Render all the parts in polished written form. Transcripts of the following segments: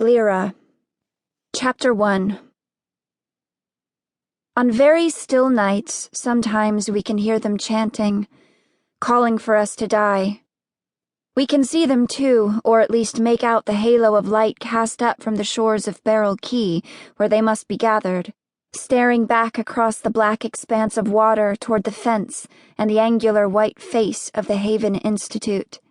Lyra. Chapter 1. On very still nights, sometimes we can hear them chanting, calling for us to die. We can see them too, or at least make out the halo of light cast up from the shores of Beryl Key, where they must be gathered, staring back across the black expanse of water toward the fence and the angular white face of the Haven Institute.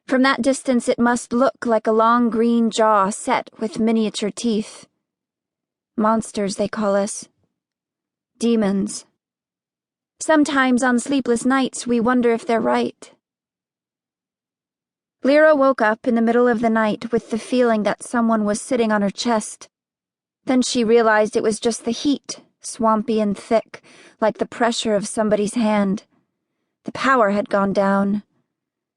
From that distance it must look like a long green jaw set with miniature teeth. Monsters, they call us. Demons. Sometimes on sleepless nights we wonder if they're right. Lyra woke up in the middle of the night with the feeling that someone was sitting on her chest. Then she realized it was just the heat, swampy and thick, like the pressure of somebody's hand. The power had gone down.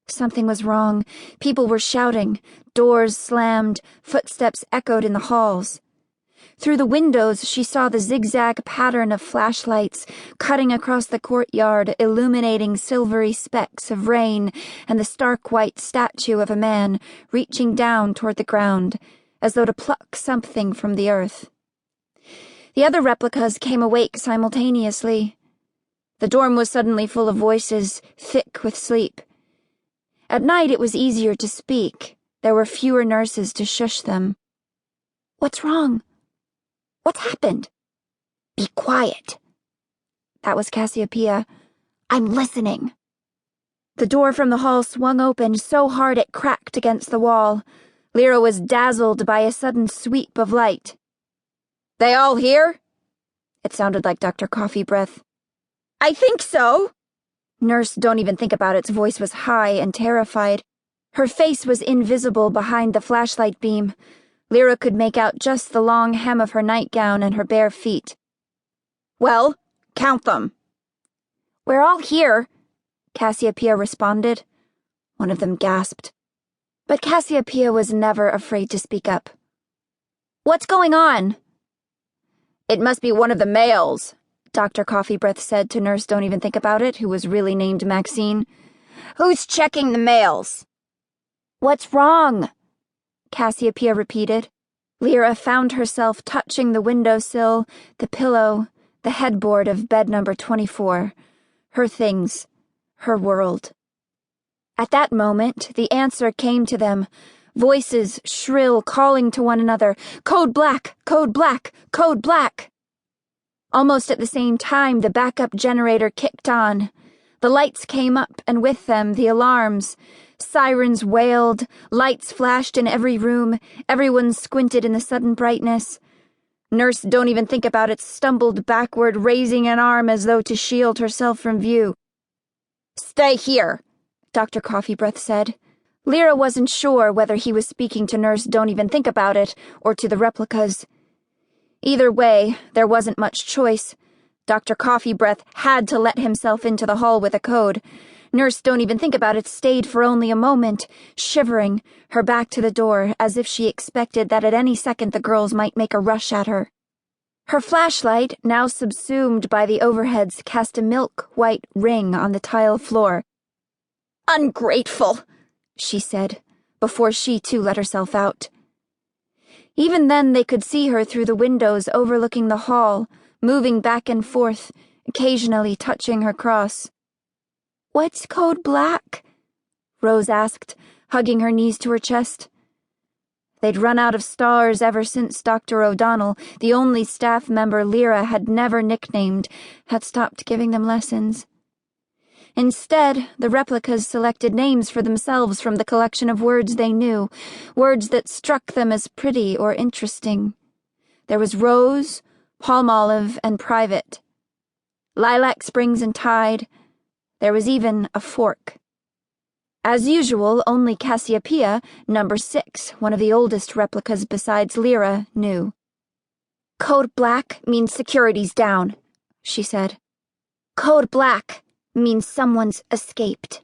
Something was wrong. People were shouting, doors slammed, footsteps echoed in the halls. Through the windows she saw the zigzag pattern of flashlights cutting across the courtyard, illuminating silvery specks of rain and the stark white statue of a man reaching down toward the ground, as though to pluck something from the earth. The other replicas came awake simultaneously. The dorm was suddenly full of voices, thick with sleep. At night it was easier to speak. There were fewer nurses to shush them. "What's wrong? What's happened?" "Be quiet." That was Cassiopeia. "I'm listening." The door from the hall swung open so hard it cracked against the wall. Lyra was dazzled by a sudden sweep of light. "They all here?" It sounded like Dr. Coffee Breath. "I think so." Nurse Don't Even Think About It's voice was high and terrified. Her face was invisible behind the flashlight beam. Lyra could make out just the long hem of her nightgown and her bare feet. "Well, count them." "We're all here," Cassiopeia responded. One of them gasped. But Cassiopeia was never afraid to speak up. "What's going on?" "It must be one of the males," Dr. Coffee Breath said to Nurse Don't Even Think About It, who was really named Maxine. "Who's checking the mails?" "What's wrong?" Cassiopeia repeated. Lyra found herself touching the windowsill, the pillow, the headboard of bed number 24. Her things, her world. At that moment, the answer came to them. Voices shrill calling to one another, "Code Black! Code Black! Code Black!" Almost at the same time, the backup generator kicked on. The lights came up, and with them, the alarms. Sirens wailed, lights flashed in every room, everyone squinted in the sudden brightness. Nurse Don't Even Think About It stumbled backward, raising an arm as though to shield herself from view. "Stay here," Dr. Coffee Breath said. Lyra wasn't sure whether he was speaking to Nurse Don't Even Think About It or to the replicas. Either way, there wasn't much choice. Dr. Coffee Breath had to let himself into the hall with a code. Nurse Don't Even Think About It stayed for only a moment, shivering, her back to the door, as if she expected that at any second the girls might make a rush at her. Her flashlight, now subsumed by the overheads, cast a milk-white ring on the tile floor. "Ungrateful," she said, before she too let herself out. Even then they could see her through the windows overlooking the hall, moving back and forth, occasionally touching her cross. "What's Code Black?" Rose asked, hugging her knees to her chest. They'd run out of stars ever since Dr. O'Donnell, the only staff member Lyra had never nicknamed, had stopped giving them lessons. Instead, the replicas selected names for themselves from the collection of words they knew, words that struck them as pretty or interesting. There was Rose, Palmolive, and Private. Lilac Springs and Tide. There was even a fork. As usual, only Cassiopeia, number 6, one of the oldest replicas besides Lyra, knew. "Code Black means security's down," she said. "Code Black means someone's escaped."